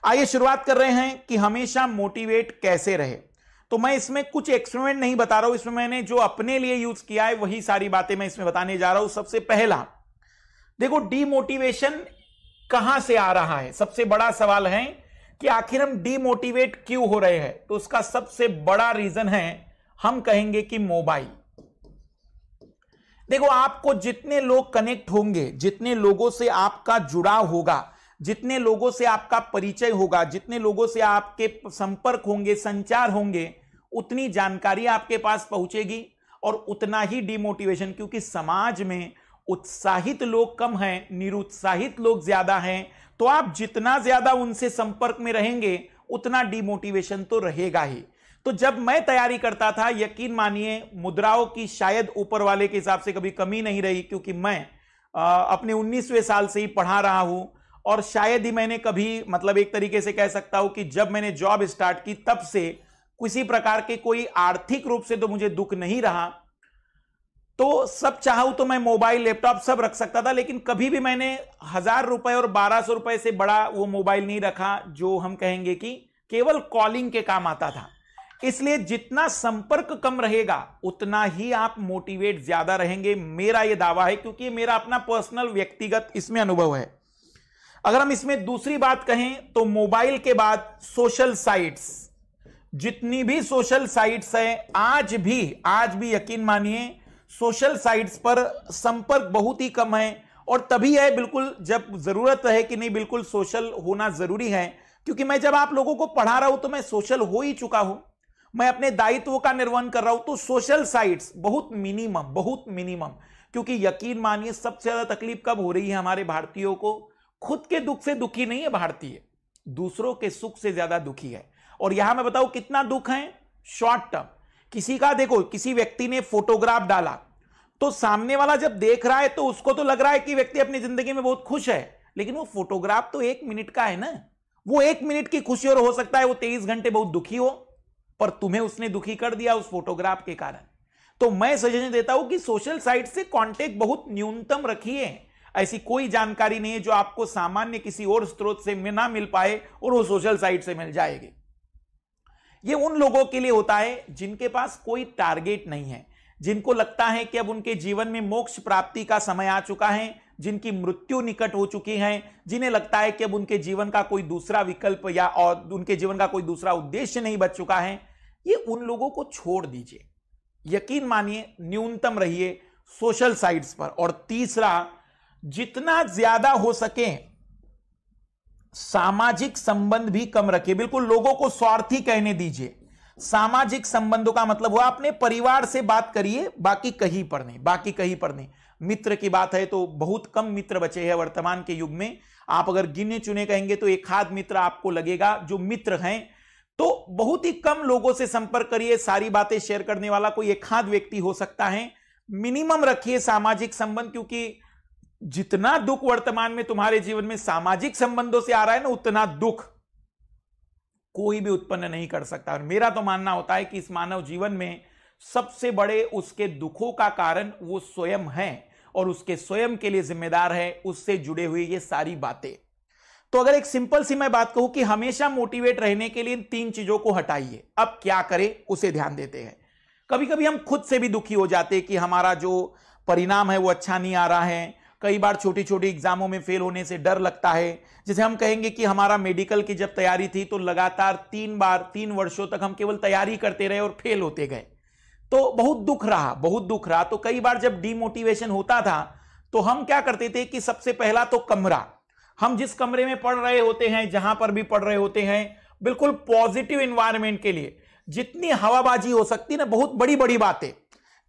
आइए शुरुआत कर रहे हैं कि हमेशा मोटिवेट कैसे रहे। तो मैं इसमें कुछ एक्सपेरिमेंट नहीं बता रहा हूं, इसमें मैंने जो अपने लिए यूज किया है वही सारी बातें मैं इसमें बताने जा रहा हूं। सबसे पहला देखो, डीमोटिवेशन कहां से आ रहा है। सबसे बड़ा सवाल है कि आखिर हम डीमोटिवेट क्यों हो रहे हैं। तो उसका सबसे बड़ा रीजन है, हम कहेंगे कि मोबाइल। देखो, आपको जितने लोग कनेक्ट होंगे, जितने लोगों से आपका जुड़ाव होगा, जितने लोगों से आपका परिचय होगा, जितने लोगों से आपके संपर्क होंगे, संचार होंगे, उतनी जानकारी आपके पास पहुंचेगी और उतना ही डिमोटिवेशन। क्योंकि समाज में उत्साहित लोग कम हैं, निरुत्साहित लोग ज्यादा हैं। तो आप जितना ज्यादा उनसे संपर्क में रहेंगे उतना डिमोटिवेशन तो रहेगा ही। तो जब मैं तैयारी करता था, यकीन मानिए मुद्राओं की शायद ऊपर वाले के हिसाब से कभी कमी नहीं रही, क्योंकि मैं अपने 19वें साल से ही पढ़ा रहा हूं और शायद ही मैंने कभी, मतलब एक तरीके से कह सकता हूं कि जब मैंने जॉब स्टार्ट की तब से किसी प्रकार के कोई आर्थिक रूप से तो मुझे दुख नहीं रहा। तो सब चाहूं तो मैं मोबाइल, लैपटॉप सब रख सकता था, लेकिन कभी भी मैंने 1000 रुपए और 1200 रुपए से बड़ा वो मोबाइल नहीं रखा जो हम कहेंगे कि केवल कॉलिंग के काम आता था। इसलिए जितना संपर्क कम रहेगा उतना ही आप मोटिवेट ज्यादा रहेंगे, मेरा यह दावा है, क्योंकि मेरा अपना पर्सनल व्यक्तिगत इसमें अनुभव है। अगर हम इसमें दूसरी बात कहें तो मोबाइल के बाद सोशल साइट्स, जितनी भी सोशल साइट्स हैं, आज भी यकीन मानिए सोशल साइट्स पर संपर्क बहुत ही कम है। और तभी है बिल्कुल जब जरूरत है कि नहीं, बिल्कुल सोशल होना जरूरी है। क्योंकि मैं जब आप लोगों को पढ़ा रहा हूं तो मैं सोशल हो ही चुका हूं, मैं अपने दायित्व का निर्वहन कर रहा हूं। तो सोशल साइट्स बहुत मिनिमम। क्योंकि यकीन मानिए सबसे ज्यादा तकलीफ कब हो रही है हमारे भारतीयों को, खुद के दुख से दुखी नहीं है भारतीय, दूसरों के सुख से ज्यादा दुखी है। और यहां मैं बताऊं कितना दुख है, शॉर्ट टर्म। किसी का देखो, किसी व्यक्ति ने फोटोग्राफ डाला तो सामने वाला जब देख रहा है तो उसको तो लग रहा है कि व्यक्ति अपनी जिंदगी में बहुत खुश है, लेकिन वो फोटोग्राफ तो 1 मिनट का है ना। वो 1 मिनट की खुशी और हो सकता है वो 23 घंटे बहुत दुखी हो, पर तुम्हें उसने दुखी कर दिया उस फोटोग्राफ के कारण। तो मैं सजेशन देता हूं कि सोशल साइट से कांटेक्ट बहुत न्यूनतम रखिए। ऐसी कोई जानकारी नहीं है जो आपको सामान्य किसी और स्रोत से ना मिल पाए और वो सोशल साइट से मिल जाएगी। ये उन लोगों के लिए होता है जिनके पास कोई टारगेट नहीं है, जिनको लगता है कि अब उनके जीवन में मोक्ष प्राप्ति का समय आ चुका है, जिनकी मृत्यु निकट हो चुकी है, जिन्हें लगता है कि अब उनके जीवन का कोई दूसरा विकल्प या और उनके जीवन का कोई दूसरा उद्देश्य नहीं बच चुका है। ये उन लोगों को छोड़ दीजिए, यकीन मानिए न्यूनतम रहिए सोशल साइट्स पर। और तीसरा, जितना ज्यादा हो सके सामाजिक संबंध भी कम रखिए। बिल्कुल लोगों को स्वार्थी कहने दीजिए। सामाजिक संबंधों का मतलब हुआ अपने परिवार से बात करिए, बाकी कहीं पर नहीं। मित्र की बात है तो बहुत कम मित्र बचे हैं वर्तमान के युग में। आप अगर गिने चुने कहेंगे तो एक आध मित्र आपको लगेगा जो मित्र हैं। तो बहुत ही कम लोगों से संपर्क करिए, सारी बातें शेयर करने वाला कोई एक आध व्यक्ति हो सकता है। मिनिमम रखिए सामाजिक संबंध, क्योंकि जितना दुख वर्तमान में तुम्हारे जीवन में सामाजिक संबंधों से आ रहा है ना, उतना दुख कोई भी उत्पन्न नहीं कर सकता। और मेरा तो मानना होता है कि इस मानव जीवन में सबसे बड़े उसके दुखों का कारण वो स्वयं है और उसके स्वयं के लिए जिम्मेदार है उससे जुड़े हुए ये सारी बातें। तो अगर एक सिंपल सी मैं बात कहूं कि हमेशा मोटिवेट रहने के लिए इन 3 चीजों को हटाइए, अब क्या करें उसे ध्यान देते हैं। कभी कभी हम खुद से भी दुखी हो जाते हैं कि हमारा जो परिणाम है वो अच्छा नहीं आ रहा है। कई बार छोटी छोटी एग्जामों में फेल होने से डर लगता है। जैसे हम कहेंगे कि हमारा मेडिकल की जब तैयारी थी तो लगातार 3 वर्षों तक हम केवल तैयारी करते रहे और फेल होते गए, तो बहुत दुख रहा। तो कई बार जब डीमोटिवेशन होता था तो हम क्या करते थे कि सबसे पहला तो कमरा, हम जिस कमरे में पढ़ रहे होते हैं, जहां पर भी पढ़ रहे होते हैं, बिल्कुल पॉजिटिव एनवायरनमेंट के लिए जितनी हवाबाजी हो सकती है ना, बहुत बड़ी बड़ी बातें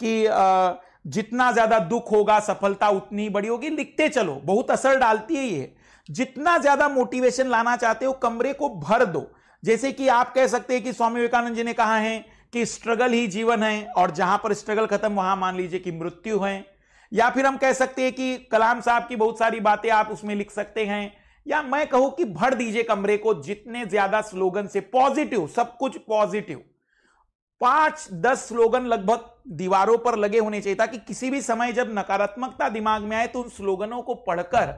कि जितना ज्यादा दुख होगा सफलता उतनी बड़ी होगी, लिखते चलो, बहुत असर डालती है ये। जितना ज्यादा मोटिवेशन लाना चाहते हो कमरे को भर दो। जैसे कि आप कह सकते हैं कि स्वामी विवेकानंद जी ने कहा है कि स्ट्रगल ही जीवन है, और जहां पर स्ट्रगल खत्म वहां मान लीजिए कि मृत्यु है। या फिर हम कह सकते हैं कि कलाम साहब की बहुत सारी बातें आप उसमें लिख सकते हैं। या मैं कहूं कि भर दीजिए कमरे को जितने ज्यादा स्लोगन से, पॉजिटिव, सब कुछ पॉजिटिव। 5-10 स्लोगन लगभग दीवारों पर लगे होने चाहिए, ताकि किसी भी समय जब नकारात्मकता दिमाग में आए तो उन स्लोगनों को पढ़कर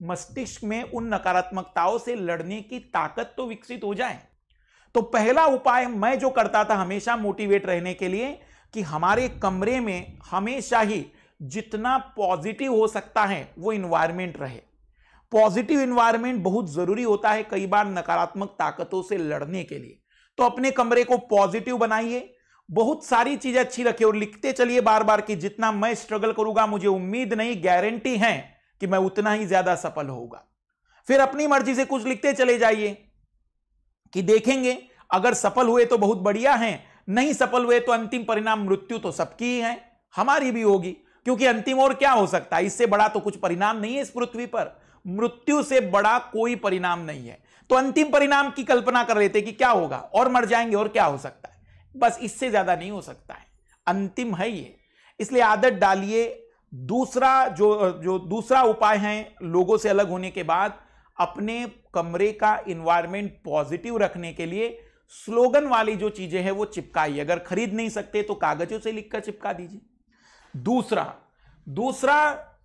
मस्तिष्क में उन नकारात्मकताओं से लड़ने की ताकत तो विकसित हो जाए। तो पहला उपाय मैं जो करता था हमेशा मोटिवेट रहने के लिए, कि हमारे कमरे में हमेशा ही जितना पॉजिटिव हो सकता है वो इन्वायरमेंट रहे। पॉजिटिव इन्वायरमेंट बहुत जरूरी होता है कई बार नकारात्मक ताकतों से लड़ने के लिए। तो अपने कमरे को पॉजिटिव बनाइए, बहुत सारी चीजें अच्छी रखिए और लिखते चलिए बार बार कि जितना मैं स्ट्रगल करूंगा मुझे उम्मीद नहीं, गारंटी है कि मैं उतना ही ज्यादा सफल होऊंगा। फिर अपनी मर्जी से कुछ लिखते चले जाइए कि देखेंगे अगर सफल हुए तो बहुत बढ़िया है, नहीं सफल हुए तो अंतिम परिणाम मृत्यु तो सबकी ही है, हमारी भी होगी, क्योंकि अंतिम और क्या हो सकता है, इससे बड़ा तो कुछ परिणाम नहीं है इस पृथ्वी पर, मृत्यु से बड़ा कोई परिणाम नहीं है। तो अंतिम परिणाम की कल्पना कर लेते कि क्या होगा, और मर जाएंगे और क्या हो सकता है, बस इससे ज्यादा नहीं हो सकता है, अंतिम है ये। इसलिए आदत डालिए। दूसरा जो दूसरा उपाय है लोगों से अलग होने के बाद, अपने कमरे का इन्वायरमेंट पॉजिटिव रखने के लिए स्लोगन वाली जो चीजें हैं वो चिपकाइए। अगर खरीद नहीं सकते तो कागजों से लिखकर चिपका दीजिए। दूसरा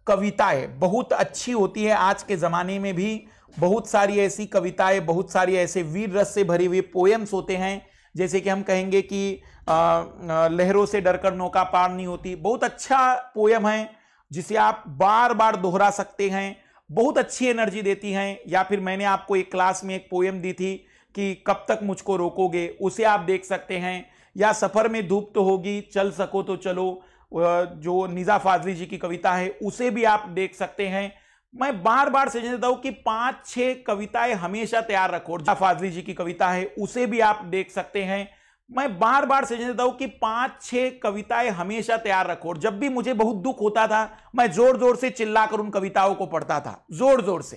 कविताएं बहुत अच्छी होती है। आज के जमाने में भी बहुत सारी ऐसी कविताएं, बहुत सारी ऐसे वीर रस से भरी हुई पोएम्स होते हैं, जैसे कि हम कहेंगे कि लहरों से डरकर नौका पार नहीं होती, बहुत अच्छा पोयम है जिसे आप बार बार दोहरा सकते हैं, बहुत अच्छी एनर्जी देती हैं। या फिर मैंने आपको एक क्लास में एक पोयम दी थी कि कब तक मुझको रोकोगे, उसे आप देख सकते हैं। या सफर में धूप तो होगी, चल सको तो चलो, जो निज़ा फाजली जी की कविता है उसे भी आप देख सकते हैं। मैं बार बार सजेस्ट देता हूं कि 5-6 कविताएं हमेशा तैयार रखो। निज़ा फाजली जी की कविता है उसे भी आप देख सकते हैं। मैं बार बार सजेस्ट देता हूं कि 5-6 कविताएं हमेशा तैयार रखो। और जब भी मुझे बहुत दुख होता था मैं जोर जोर से चिल्लाकर उन कविताओं को पढ़ता था, जोर जोर से,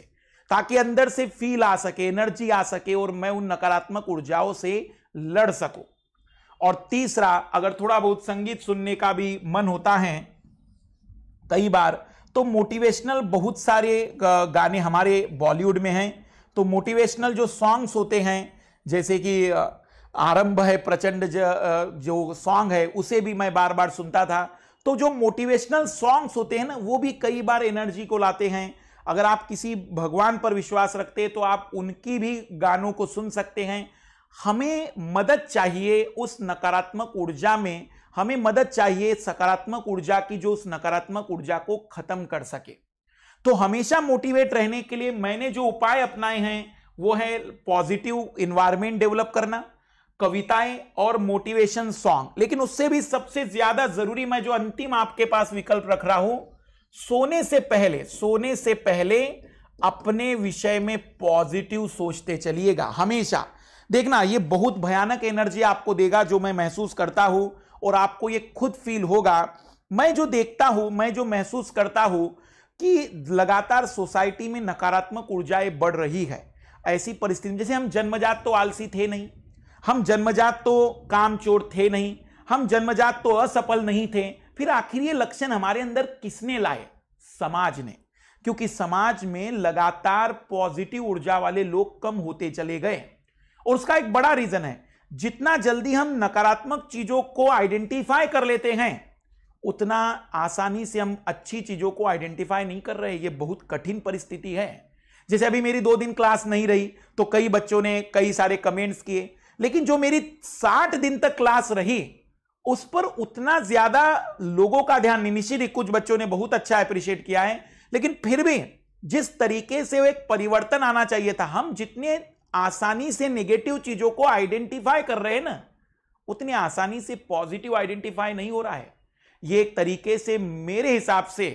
ताकि अंदर से फील आ सके, एनर्जी आ सके और मैं उन नकारात्मक ऊर्जाओं से लड़ सकूं। और तीसरा, अगर थोड़ा बहुत संगीत सुनने का भी मन होता है कई बार, तो मोटिवेशनल बहुत सारे गाने हमारे बॉलीवुड में हैं। तो मोटिवेशनल जो सॉन्ग्स होते हैं, जैसे कि आरंभ है प्रचंड जो सॉन्ग है उसे भी मैं बार बार सुनता था। तो जो मोटिवेशनल सॉन्ग्स होते हैं ना, वो भी कई बार एनर्जी को लाते हैं। अगर आप किसी भगवान पर विश्वास रखते हैं तो आप उनकी भी गानों को सुन सकते हैं। हमें मदद चाहिए उस नकारात्मक ऊर्जा में, हमें मदद चाहिए सकारात्मक ऊर्जा की जो उस नकारात्मक ऊर्जा को खत्म कर सके। तो हमेशा मोटिवेट रहने के लिए मैंने जो उपाय अपनाए हैं वो है पॉजिटिव इन्वायरमेंट डेवलप करना, कविताएं और मोटिवेशन सॉन्ग। लेकिन उससे भी सबसे ज्यादा जरूरी मैं जो अंतिम आपके पास विकल्प रख रहा हूं, सोने से पहले अपने विषय में पॉजिटिव सोचते चलिएगा हमेशा। देखना ये बहुत भयानक एनर्जी आपको देगा, जो मैं महसूस करता हूं और आपको ये खुद फील होगा। मैं जो देखता हूं, मैं जो महसूस करता हूं कि लगातार सोसाइटी में नकारात्मक ऊर्जाएं बढ़ रही है। ऐसी परिस्थिति, जैसे हम जन्मजात तो आलसी थे नहीं, हम जन्मजात तो कामचोर थे नहीं, हम जन्मजात तो असफल नहीं थे, फिर आखिर ये लक्षण हमारे अंदर किसने लाए? समाज ने। क्योंकि समाज में लगातार पॉजिटिव ऊर्जा वाले लोग कम होते चले गए। और उसका एक बड़ा रीजन है, जितना जल्दी हम नकारात्मक चीजों को आइडेंटिफाई कर लेते हैं उतना आसानी से हम अच्छी चीजों को आइडेंटिफाई नहीं कर रहे। ये बहुत कठिन परिस्थिति है। जैसे अभी मेरी 2 दिन क्लास नहीं रही तो कई बच्चों ने कई सारे कमेंट्स किए, लेकिन जो मेरी 60 दिन तक क्लास रही उस पर उतना ज्यादा लोगों का ध्यान नहीं। निश्चित कुछ बच्चों ने बहुत अच्छा अप्रिशिएट किया है, लेकिन फिर भी जिस तरीके से एक परिवर्तन आना चाहिए था, हम जितने आसानी से नेगेटिव चीजों को आइडेंटिफाई कर रहे हैं ना, उतनी आसानी से पॉजिटिव आइडेंटिफाई नहीं हो रहा है। यह एक तरीके से मेरे हिसाब से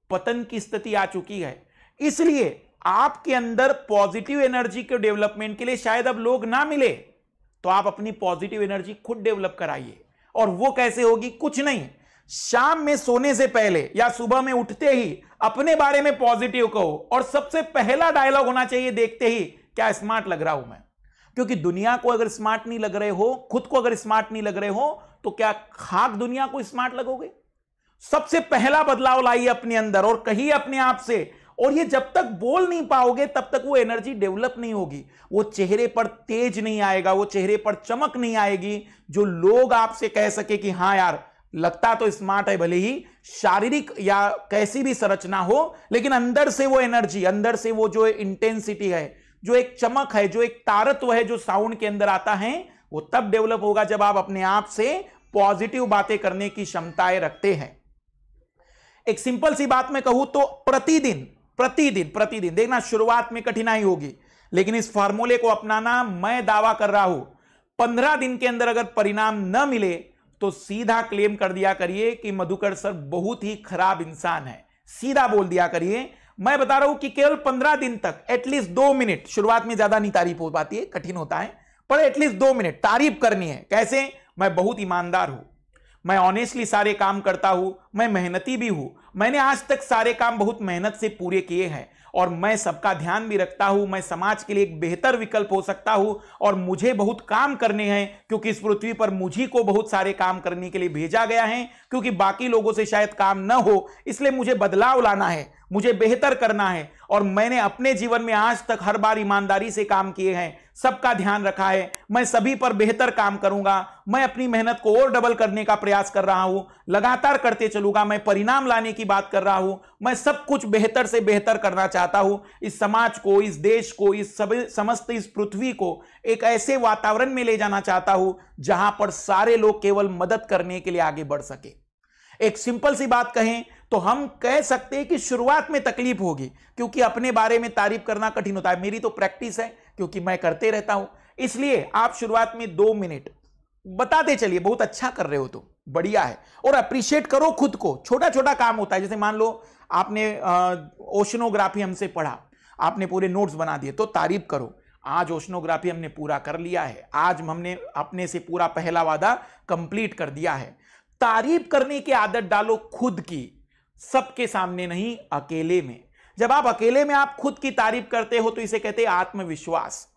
पतन की स्थिति आ चुकी है। इसलिए आपके अंदर पॉजिटिव एनर्जी के डेवलपमेंट के लिए शायद अब लोग ना मिले, तो आप अपनी पॉजिटिव एनर्जी खुद डेवलप कराइए। और वो कैसे होगी? कुछ नहीं, शाम में सोने से पहले या सुबह में उठते ही अपने बारे में पॉजिटिव कहो। और सबसे पहला डायलॉग होना चाहिए देखते ही, क्या स्मार्ट लग रहा हूं मैं? क्योंकि दुनिया को अगर स्मार्ट नहीं लग रहे हो, खुद को अगर स्मार्ट नहीं लग रहे हो, तो क्या खाक दुनिया को स्मार्ट लगोगे? सबसे पहला बदलाव लाइए अपने अंदर और कहिए अपने आप से। और ये जब तक बोल नहीं पाओगे तब तक वो एनर्जी डेवलप नहीं होगी, वो चेहरे पर तेज नहीं आएगा, वो चेहरे पर चमक नहीं आएगी जो लोग आपसे कह सके कि हां यार लगता तो स्मार्ट है, भले ही शारीरिक या कैसी भी संरचना हो, लेकिन अंदर से वो एनर्जी, अंदर से वो जो इंटेंसिटी है, जो एक चमक है, जो एक तारत्व है जो साउंड के अंदर आता है, वो तब डेवलप होगा जब आप अपने आप से पॉजिटिव बातें करने की क्षमताएं रखते हैं। एक सिंपल सी बात मैं कहूं तो प्रतिदिन प्रतिदिन प्रतिदिन देखना, शुरुआत में कठिनाई होगी, लेकिन इस फार्मूले को अपनाना, मैं दावा कर रहा हूं 15 दिन के अंदर अगर परिणाम न मिले तो सीधा क्लेम कर दिया करिए कि मधुकर सर बहुत ही खराब इंसान है, सीधा बोल दिया करिए। मैं बता रहा हूं कि केवल 15 दिन तक एटलीस्ट 2 मिनट, शुरुआत में ज्यादा नहीं तारीफ हो पाती है, कठिन होता है, पर एटलीस्ट 2 मिनट तारीफ करनी है। कैसे? मैं बहुत ईमानदार हूं, मैं ऑनेस्टली सारे काम करता हूं, मैं मेहनती भी हूं, मैंने आज तक सारे काम बहुत मेहनत से पूरे किए हैं, और मैं सबका ध्यान भी रखता हूं, मैं समाज के लिए एक बेहतर विकल्प हो सकता हूं, और मुझे बहुत काम करने हैं, क्योंकि इस पृथ्वी पर मुझी को बहुत सारे काम करने के लिए भेजा गया है, क्योंकि बाकी लोगों से शायद काम न हो, इसलिए मुझे बदलाव लाना है, मुझे बेहतर करना है। और मैंने अपने जीवन में आज तक हर बार ईमानदारी से काम किए हैं, सबका ध्यान रखा है, मैं सभी पर बेहतर काम करूंगा, मैं अपनी मेहनत को और डबल करने का प्रयास कर रहा हूं, लगातार करते चलूंगा, मैं परिणाम लाने की बात कर रहा हूं, मैं सब कुछ बेहतर से बेहतर करना चाहता हूं, इस समाज को, इस देश को, इस समस्त इस पृथ्वी को एक ऐसे वातावरण में ले जाना चाहता हूं जहां पर सारे लोग केवल मदद करने के लिए आगे बढ़ सके। एक सिंपल सी बात कहें तो हम कह सकते हैं कि शुरुआत में तकलीफ होगी, क्योंकि अपने बारे में तारीफ करना कठिन होता है। मेरी तो प्रैक्टिस है, क्योंकि मैं करते रहता हूं, इसलिए आप शुरुआत में 2 मिनट बताते चलिए, बहुत अच्छा कर रहे हो तो बढ़िया है, और अप्रिशिएट करो खुद को। छोटा छोटा काम होता है, जैसे मान लो आपने ओशनोग्राफी हमसे पढ़ा, आपने पूरे नोट्स बना दिए, तो तारीफ करो, आज ओशनोग्राफी हमने पूरा कर लिया है, आज हमने अपने से पूरा पहला वादा कंप्लीट कर दिया है। तारीफ करने की आदत डालो खुद की, सबके सामने नहीं, अकेले में। जब आप अकेले में आप खुद की तारीफ करते हो तो इसे कहते हैं आत्मविश्वास,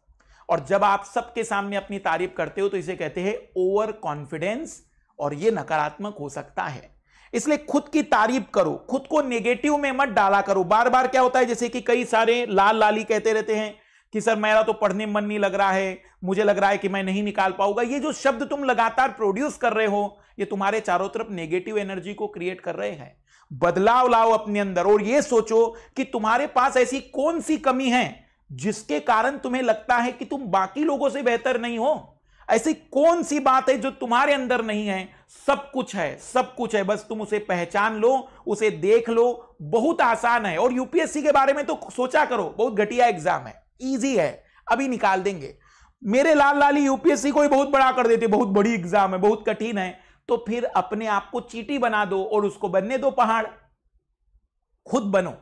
और जब आप सबके सामने अपनी तारीफ करते हो तो इसे कहते हैं ओवर कॉन्फिडेंस, और यह नकारात्मक हो सकता है। इसलिए खुद की तारीफ करो, खुद को नेगेटिव में मत डाला करो। बार बार क्या होता है, जैसे कि कई सारे लाल लाली कहते रहते हैं कि सर मेरा तो पढ़ने में मन नहीं लग रहा है, मुझे लग रहा है कि मैं नहीं निकाल पाऊंगा। ये जो शब्द तुम लगातार प्रोड्यूस कर रहे हो, ये तुम्हारे चारों तरफ नेगेटिव एनर्जी को क्रिएट कर रहे हैं। बदलाव लाओ अपने अंदर, और ये सोचो कि तुम्हारे पास ऐसी कौन सी कमी है जिसके कारण तुम्हें लगता है कि तुम बाकी लोगों से बेहतर नहीं हो। ऐसी कौन सी बात है जो तुम्हारे अंदर नहीं है? सब कुछ है, सब कुछ है, बस तुम उसे पहचान लो, उसे देख लो। बहुत आसान है। और यूपीएससी के बारे में तो सोचा करो, बहुत घटिया एग्जाम है, इजी है, अभी निकाल देंगे। मेरे लाल लाली यूपीएससी को ही बहुत बड़ा कर देते, बहुत बड़ी एग्जाम है, बहुत कठिन है। तो फिर अपने आप को चींटी बना दो और उसको बनने दो पहाड़। खुद बनो,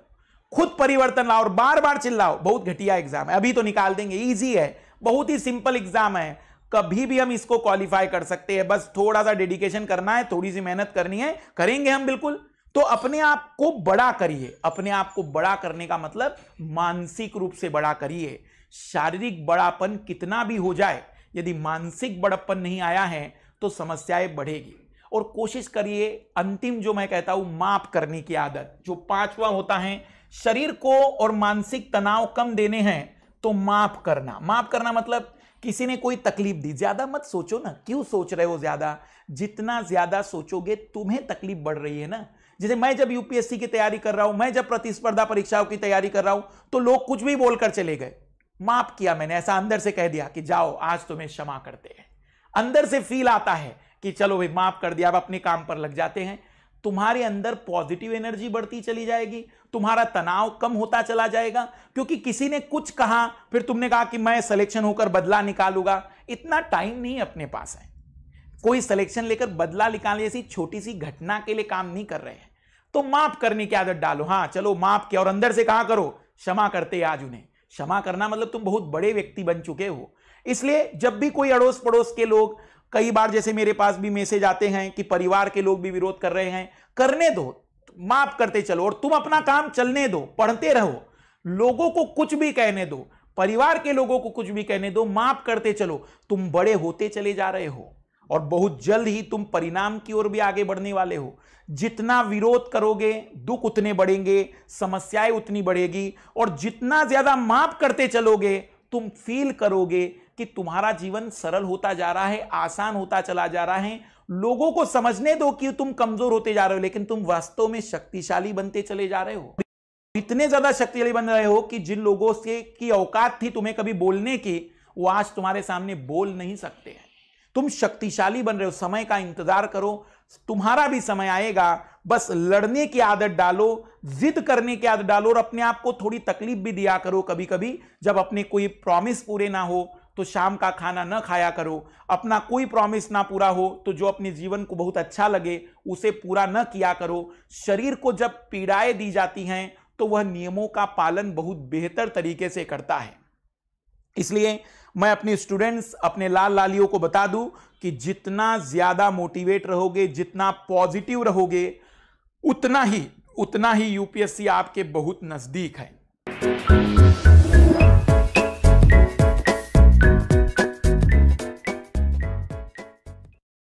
खुद परिवर्तन लाओ, और बार बार चिल्लाओ बहुत घटिया एग्जाम है, अभी तो निकाल देंगे, इजी है, बहुत ही सिंपल एग्जाम है, कभी भी हम इसको क्वालिफाई कर सकते हैं। बस थोड़ा सा डेडिकेशन करना है, थोड़ी सी मेहनत करनी है, करेंगे हम बिल्कुल। तो अपने आप को बड़ा करिए। अपने आप को बड़ा करने का मतलब मानसिक रूप से बड़ा करिए। शारीरिक बड़ापन कितना भी हो जाए, यदि मानसिक बड़प्पन नहीं आया है तो समस्याएं बढ़ेगी। और कोशिश करिए, अंतिम जो मैं कहता हूं, माफ करने की आदत, जो 5वां होता है, शरीर को और मानसिक तनाव कम देने हैं तो माफ करना। माफ करना मतलब किसी ने कोई तकलीफ दी, ज्यादा मत सोचो ना, क्यों सोच रहे हो ज्यादा? जितना ज्यादा सोचोगे तुम्हें तकलीफ बढ़ रही है ना। जैसे मैं जब यूपीएससी की तैयारी कर रहा हूं, मैं जब प्रतिस्पर्धा परीक्षाओं की तैयारी कर रहा हूं, तो लोग कुछ भी बोलकर चले गए, माफ किया मैंने, ऐसा अंदर से कह दिया कि जाओ आज तुम्हें क्षमा करते हैं। अंदर से फील आता है कि चलो भाई माफ कर दिया, अब अपने काम पर लग जाते हैं। तुम्हारे अंदर पॉजिटिव एनर्जी बढ़ती चली जाएगी, तुम्हारा तनाव कम होता चला जाएगा, क्योंकि किसी ने कुछ कहा, फिर तुमने कहा कि मैं सिलेक्शन होकर बदला निकालूंगा। इतना टाइम नहीं अपने पास है, कोई सिलेक्शन लेकर बदला निकालने जैसी छोटी सी घटना के लिए काम नहीं कर रहे हैं। तो माफ करने की आदत डालो। हाँ चलो माफ किया, और अंदर से कहा करो क्षमा करते आज उन्हें। क्षमा करना मतलब तुम बहुत बड़े व्यक्ति बन चुके हो। इसलिए जब भी कोई अड़ोस पड़ोस के लोग, कई बार जैसे मेरे पास भी मैसेज आते हैं कि परिवार के लोग भी विरोध कर रहे हैं, करने दो, माफ करते चलो, और तुम अपना काम चलने दो, पढ़ते रहो, लोगों को कुछ भी कहने दो, परिवार के लोगों को कुछ भी कहने दो, माफ करते चलो। तुम बड़े होते चले जा रहे हो, और बहुत जल्द ही तुम परिणाम की ओर भी आगे बढ़ने वाले हो। जितना विरोध करोगे दुख उतने बढ़ेंगे, समस्याएं उतनी बढ़ेगी, और जितना ज्यादा माफ करते चलोगे तुम फील करोगे कि तुम्हारा जीवन सरल होता जा रहा है, आसान होता चला जा रहा है। लोगों को समझने दो कि तुम कमजोर होते जा रहे हो, लेकिन तुम वास्तव में शक्तिशाली बनते चले जा रहे हो। इतने ज्यादा शक्तिशाली बन रहे हो कि जिन लोगों से की औकात थी तुम्हें कभी बोलने की, वो आज तुम्हारे सामने बोल नहीं सकते हैं। तुम शक्तिशाली बन रहे हो। समय का इंतजार करो, तुम्हारा भी समय आएगा। बस लड़ने की आदत डालो, जिद करने की आदत डालो, और अपने आप को थोड़ी तकलीफ भी दिया करो। कभी कभी जब अपने कोई प्रॉमिस पूरे ना हो तो शाम का खाना न खाया करो। अपना कोई प्रॉमिस ना पूरा हो तो जो अपने जीवन को बहुत अच्छा लगे उसे पूरा न किया करो। शरीर को जब पीड़ाएं दी जाती हैं तो वह नियमों का पालन बहुत बेहतर तरीके से करता है। इसलिए मैं अपने स्टूडेंट्स, अपने लाल लालियों को बता दूं कि जितना ज्यादा मोटिवेट रहोगे, जितना पॉजिटिव रहोगे, उतना ही यूपीएससी आपके बहुत नजदीक है।